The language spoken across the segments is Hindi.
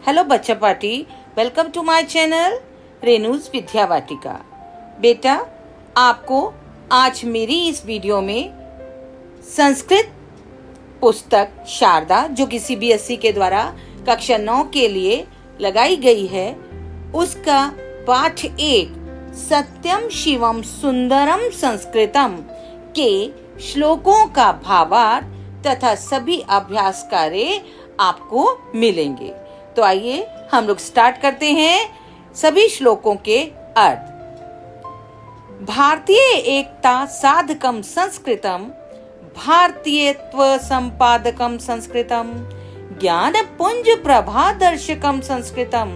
हेलो बच्चा party, welcome to my channel Renu's Vidya Vatika. बेटा, आपको आज मेरी इस वीडियो में संस्कृत पुस्तक शारदा, जो कि सीबीएसई के द्वारा कक्षा 9 के लिए लगाई गई है, उसका पाठ 1 सत्यम शिवम सुंदरम संस्कृतम के श्लोकों का भावार्थ तथा सभी अभ्यास कार्य आपको मिलेंगे। तो आइए हम लोग स्टार्ट करते हैं सभी श्लोकों के अर्थ। भारतीय एकता साधकम संस्कृतम, भारतीयत्व संपादकम संस्कृतम, ज्ञान पुंज प्रभादर्शकम संस्कृतम,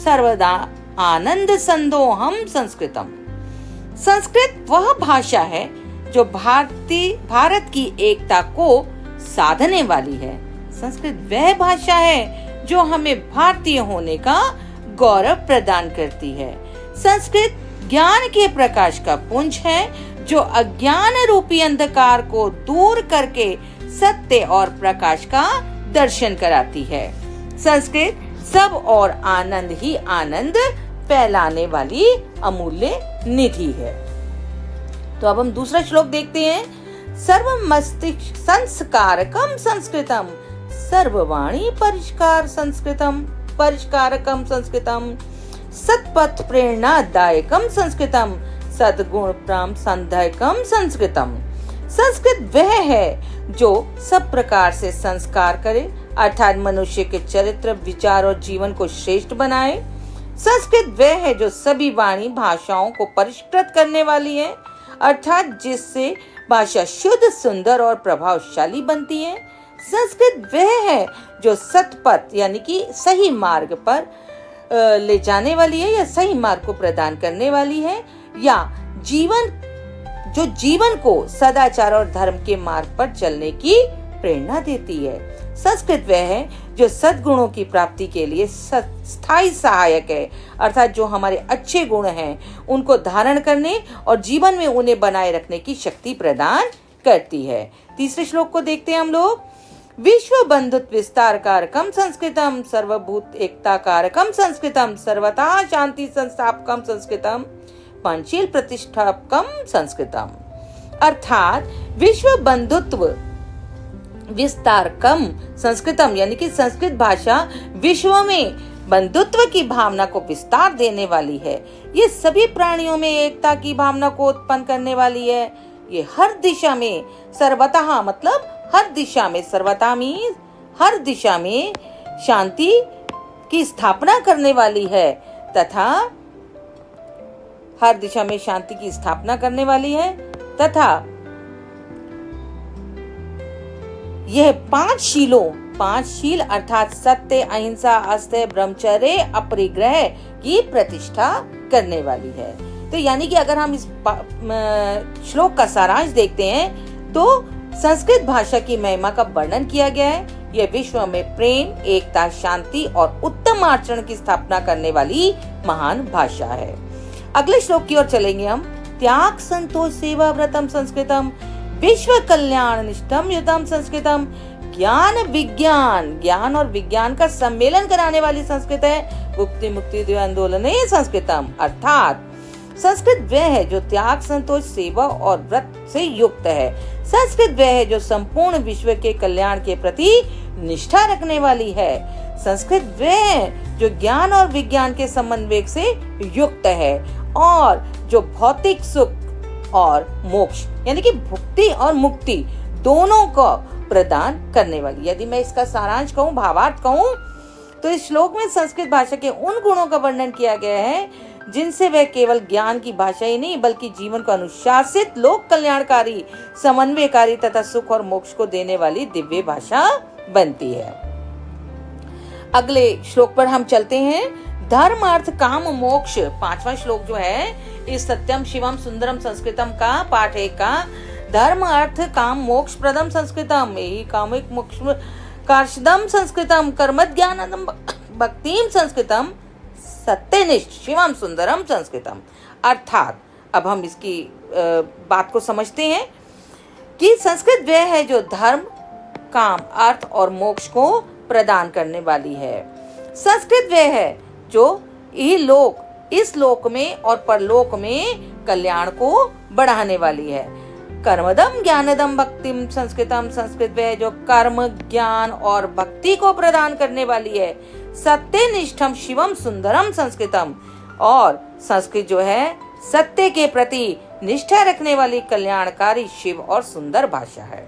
सर्वदा आनंद संदोहम संस्कृतम। संस्कृत वह भाषा है जो भारत की एकता को साधने वाली है। संस्कृत वह भाषा है जो हमें भारतीय होने का गौरव प्रदान करती है। संस्कृत ज्ञान के प्रकाश का पुंज है जो अज्ञान रूपी अंधकार को दूर करके सत्य और प्रकाश का दर्शन कराती है। संस्कृत सब और आनंद ही आनंद फैलाने वाली अमूल्य निधि है। तो अब हम दूसरा श्लोक देखते हैं। सर्व मस्तिष्क संस्कारकम संस्कृतम, सर्ववाणी परिष्कारकम संस्कृतम, सत्पथ प्रेरणादायकम संस्कृतम, सद्गुण प्राम संधायकम संस्कृतम। संस्कृत वह है जो सब प्रकार से संस्कार करे, अर्थात मनुष्य के चरित्र, विचार और जीवन को श्रेष्ठ बनाए। संस्कृत वह है जो सभी वाणी भाषाओं को परिष्कृत करने वाली है, अर्थात जिससे भाषा शुद्ध, सुंदर और प्रभावशाली बनती है। संस्कृत वह है जो सतपथ यानी कि सही मार्ग पर ले जाने वाली है या सही मार्ग को प्रदान करने वाली है, या जीवन को सदाचार और धर्म के मार्ग पर चलने की प्रेरणा देती है। संस्कृत वह है जो सद्गुणों की प्राप्ति के लिए स्थायी सहायक है, अर्थात जो हमारे अच्छे गुण हैं उनको धारण करने और जीवन में उन्हें बनाए रखने की शक्ति प्रदान करती है। तीसरे श्लोक को देखते हैं हम लोग। विश्व बंधुत्व विस्तार कारकम संस्कृतम, सर्वभूत एकता कारकम संस्कृतम, सर्वथा शांति संस्थापकम संस्कृतम, पंचशील प्रतिष्ठापकम संस्कृतम। अर्थात विश्व बंधुत्व विस्तारकम संस्कृतम यानी कि संस्कृत भाषा विश्व में बंधुत्व की भावना को विस्तार देने वाली है। ये सभी प्राणियों में एकता की भावना को उत्पन्न करने वाली है। ये हर दिशा में सर्वतः मतलब हर दिशा में, सर्वथा मीन्स हर दिशा में शांति की स्थापना करने वाली है तथा हर दिशा में शांति की स्थापना करने वाली है तथा यह पांच शील अर्थात सत्य, अहिंसा, अस्तेय, ब्रह्मचर्य, अपरिग्रह की प्रतिष्ठा करने वाली है। तो यानी कि अगर हम इस श्लोक का सारांश देखते हैं तो संस्कृत भाषा की महिमा का वर्णन किया गया है। यह विश्व में प्रेम, एकता, शांति और उत्तम आचरण की स्थापना करने वाली महान भाषा है। अगले श्लोक की ओर चलेंगे हम। त्याग संतोष सेवा व्रतम संस्कृतम, विश्व कल्याण निष्ठम युतम संस्कृतम, ज्ञान और विज्ञान का सम्मेलन कराने वाली संस्कृत है। मुक्ति आंदोलन संस्कृतम। अर्थात संस्कृत वह है जो त्याग, संतोष, सेवा और व्रत से युक्त है। संस्कृत वह है जो संपूर्ण विश्व के कल्याण के प्रति निष्ठा रखने वाली है। संस्कृत वह है जो ज्ञान और विज्ञान के समन्वय से युक्त है और जो भौतिक सुख और मोक्ष यानी कि भुक्ति और मुक्ति दोनों को प्रदान करने वाली। यदि मैं इसका सारांश कहूँ, भावार्थ कहूँ, तो इस श्लोक में संस्कृत भाषा के उन गुणों का वर्णन किया गया है जिनसे वह केवल ज्ञान की भाषा ही नहीं बल्कि जीवन को अनुशासित, लोक कल्याणकारी, समन्वयकारी तथा सुख और मोक्ष को देने वाली दिव्य भाषा बनती है। अगले श्लोक पर हम चलते हैं। धर्म, अर्थ, काम, मोक्ष, पांचवा श्लोक जो है इस सत्यम शिवम सुंदरम संस्कृतम का पाठ 1 का। धर्म, अर्थ, काम, मोक्ष प्रदम संस्कृतम, यही कामिक मोक्ष कार्षदम संस्कृतम, कर्म ज्ञानदम भक्तिम संस्कृतम, सत्यनिष्ठ शिवम सुंदरम संस्कृतम। अर्थात अब हम इसकी बात को समझते हैं कि संस्कृत वह है जो धर्म, काम, अर्थ और मोक्ष को प्रदान करने वाली है। संस्कृत वह है जो इस लोक में और परलोक में कल्याण को बढ़ाने वाली है। कर्मदम ज्ञानदम भक्तिम संस्कृतम, संस्कृत वह जो कर्म, ज्ञान और भक्ति को प्रदान करने वाली है। सत्यनिष्ठम शिवम सुंदरम संस्कृतम, और संस्कृत जो है सत्य के प्रति निष्ठा रखने वाली कल्याणकारी शिव और सुंदर भाषा है।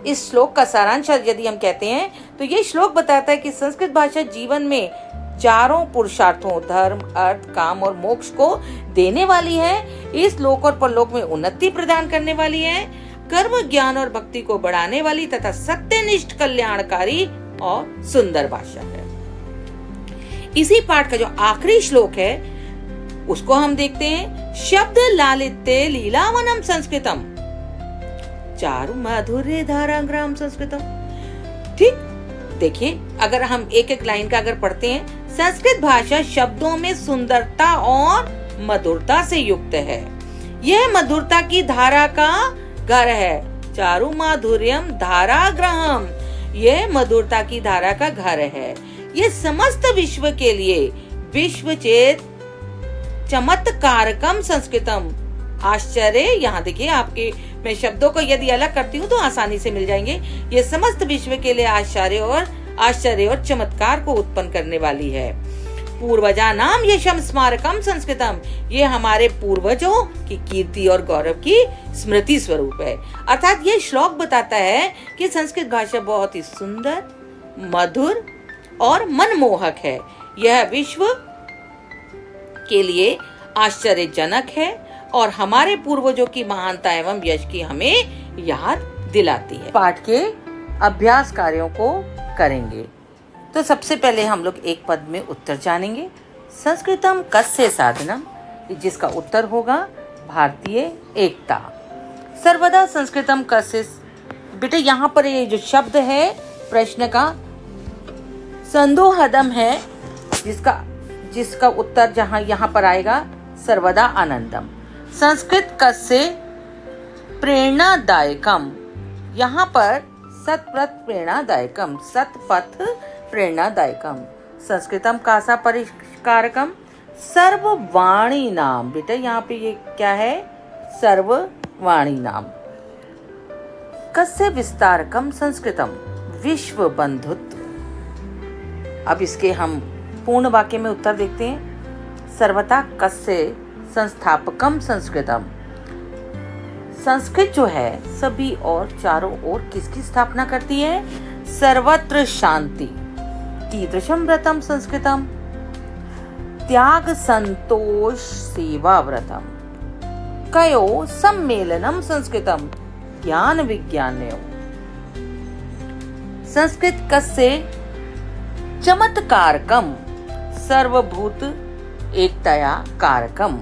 इस श्लोक का सारांश यदि हम कहते हैं तो ये श्लोक बताता है कि संस्कृत भाषा जीवन में चारों पुरुषार्थों धर्म, अर्थ, काम और मोक्ष को देने वाली है। इस लोक और परलोक में उन्नति प्रदान करने वाली है, कर्म, ज्ञान और भक्ति को बढ़ाने वाली तथा सत्यनिष्ठ कल्याणकारी और सुंदर भाषा है। इसी पाठ का जो आखिरी श्लोक है उसको हम देखते हैं। शब्द लालित्य लीलावनम संस्कृतम, चारु माधुर्य धाराग्राम संस्कृतम। ठीक, देखिए अगर हम एक एक लाइन का अगर पढ़ते हैं, संस्कृत भाषा शब्दों में सुंदरता और मधुरता से युक्त है। यह मधुरता की धारा का घर है। चारु माधुर्यम धाराग्रहम, यह मधुरता की धारा का घर है। ये समस्त विश्व के लिए विश्व चेत चमत्कारकम संस्कृतम, आश्चर्य, यहाँ देखिए आपके मैं शब्दों को यदि अलग करती हूँ तो आसानी से मिल जाएंगे। ये समस्त विश्व के लिए आश्चर्य और चमत्कार को उत्पन्न करने वाली है। पूर्वजा नाम यशम स्मारकम संस्कृतम, ये हमारे पूर्वजों की कीर्ति और गौरव की स्मृति स्वरूप है। अर्थात ये श्लोक बताता है कि संस्कृत भाषा बहुत ही सुंदर, मधुर और मनमोहक है। यह विश्व के लिए आश्चर्यजनक है और हमारे पूर्वजों की महानता एवं यश की हमें याद दिलाती है। पाठ के अभ्यास कार्यों को करेंगे। तो सबसे पहले हम लोग एक पद में उत्तर जानेंगे। संस्कृतम कस्य साधनम, जिसका उत्तर होगा भारतीय एकता। सर्वदा संस्कृतम कस्य, बेटे यहाँ पर ये जो शब्द है प्रश्न का संदोहदम है, जिसका उत्तर जहाँ यहाँ पर आएगा सर्वदा आनंदम। संस्कृत कस्य प्रेरणादायकम, यहाँ पर सतपथ प्रेरणादायकम, सतपथ प्रेरणादायकम। संस्कृतम कासा परिष्कारकम, सर्ववाणी नाम। बेटा यहाँ पे ये क्या है, सर्ववाणी नाम। कस्य विस्तारकम संस्कृतम, विश्व बंधुत्व। अब इसके हम पूर्ण वाक्य में उत्तर देखते हैं। सर्वथा कस्य संस्थापकम संस्कृतम, संस्कृत जो है सभी और चारों ओर किसकी स्थापना करती है, सर्वत्र शांति। कीदृशम व्रतम संस्कृतम, त्याग संतोष सेवा व्रतम। कयो सम्मेलनम संस्कृतम, ज्ञान विज्ञानयो। संस्कृत कस्य चमत्कारकम, सर्वभूत एकतया कारकम।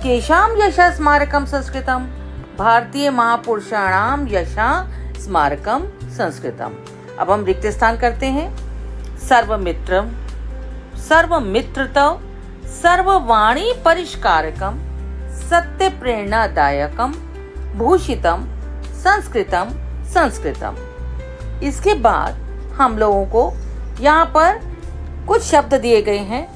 केशाम यशा स्मारकम संस्कृतम, भारतीय महापुरुषाणाम यशा स्मारकम संस्कृतम। अब हम रिक्त स्थान करते हैं। सर्वमित्रम, सर्वमित्रतव, सर्ववाणी परिष्कारकम, सत्य प्रेरणादायकम, भूषितम संस्कृतम संस्कृतम। इसके बाद हम लोगों को यहाँ पर कुछ शब्द दिए गए हैं,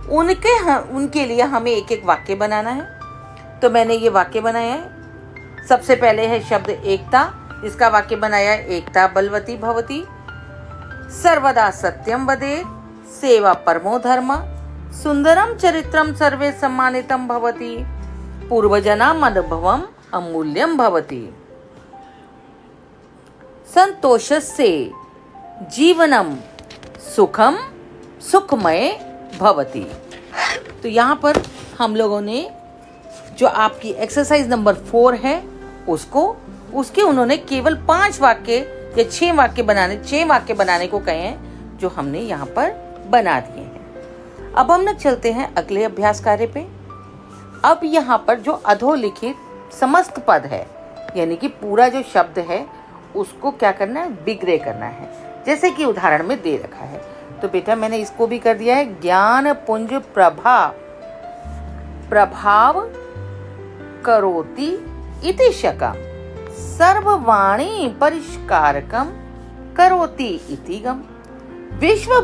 उनके लिए हमें एक एक वाक्य बनाना है। तो मैंने ये वाक्य बनाया है। सबसे पहले है शब्द एकता, इसका वाक्य बनाया है एकता बलवती भवती। सर्वदा सत्यम वदेत्, सेवा परमो धर्म, सुंदरम चरित्रम सर्वे सम्मानितम भवति, पूर्वजनाम अनुभवम अमूल्यम भवति। संतोषस्य जीवनम सुखम सुखमय भवति। तो यहाँ पर हम लोगों ने जो आपकी एक्सरसाइज नंबर 4 है उसके उन्होंने केवल 5 वाक्य या 6 वाक्य बनाने को कहे हैं, जो हमने यहाँ पर बना दिए हैं। अब हम लोग चलते हैं अगले अभ्यास कार्य पे। अब यहाँ पर जो अधोलिखित समस्त पद है, यानी कि पूरा जो शब्द है उसको क्या करना है, विग्रह करना है, जैसे कि उदाहरण में दे रखा है। तो बेटा मैंने इसको भी कर दिया है। ज्ञान पुंज प्रभाव करोति इति शकम, सर्ववाणी परिष्कारकम करोति इति गम। विश्व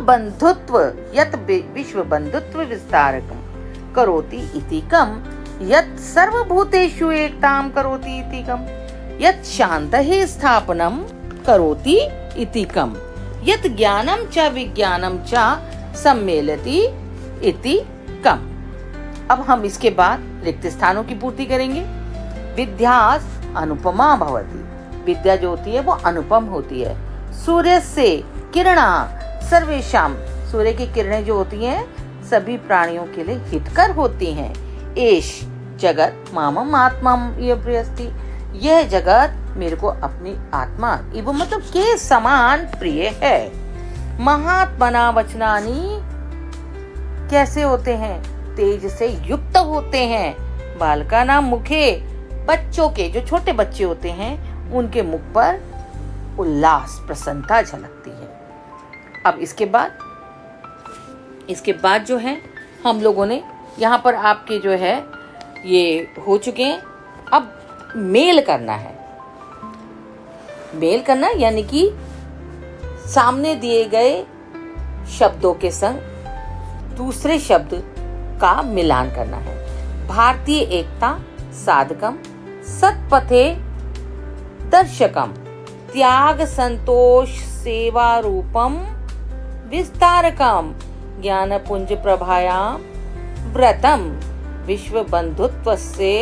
बंधुत्व विस्तारकम करोति इति कम। यत् सर्वभूतेषु एकतां करोति इति कम। यत् शान्तये स्थापनं करोति इति कम। यत् ज्ञानं च विज्ञानं च सम्मेलति इति कम। अब हम इसके बाद रिक्त स्थानों की पूर्ति करेंगे। विद्यास अनुपमा भवति। विद्या जो होती है वो अनुपम होती है। सूर्य से किरणा सर्वेषां। सूर्य की किरणें जो होती हैं सभी प्राणियों के लिए हितकर होती हैं। एष जगत मामम आत्मम इव प्रियस्ति। यह जगत मेरे को अपनी आत्मा इव मतलब के समान प्रिय है। महात्मना वचनानि कैसे होते हैं? तेज से युक्त होते हैं। बालका नाम मुखे। बच्चों के जो छोटे बच्चे होते हैं उनके मुख पर उल्लास प्रसन्नता झलकती है। अब इसके बाद जो है हम लोगों ने यहाँ पर आपके जो है ये हो चुके हैं। अब मेल करना है। मेल करना यानी कि सामने दिए गए शब्दों के संग दूसरे शब्द का मिलान करना है। भारतीय एकता साधकम, सत्पथे दर्शकम, त्याग संतोष सेवा रूपम विस्तारकम, ज्ञान पुंज प्रभायाम व्रतम, विश्व बंधुत्व से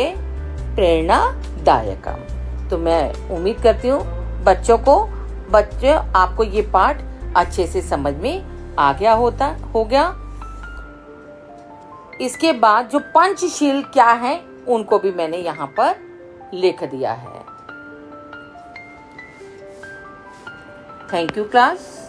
प्रेरणादायकम। तो मैं उम्मीद करती हूँ बच्चों आपको ये पाठ अच्छे से समझ में आ गया हो गया। इसके बाद जो पंचशील क्या है उनको भी मैंने यहाँ पर लिख दिया है। Thank you class.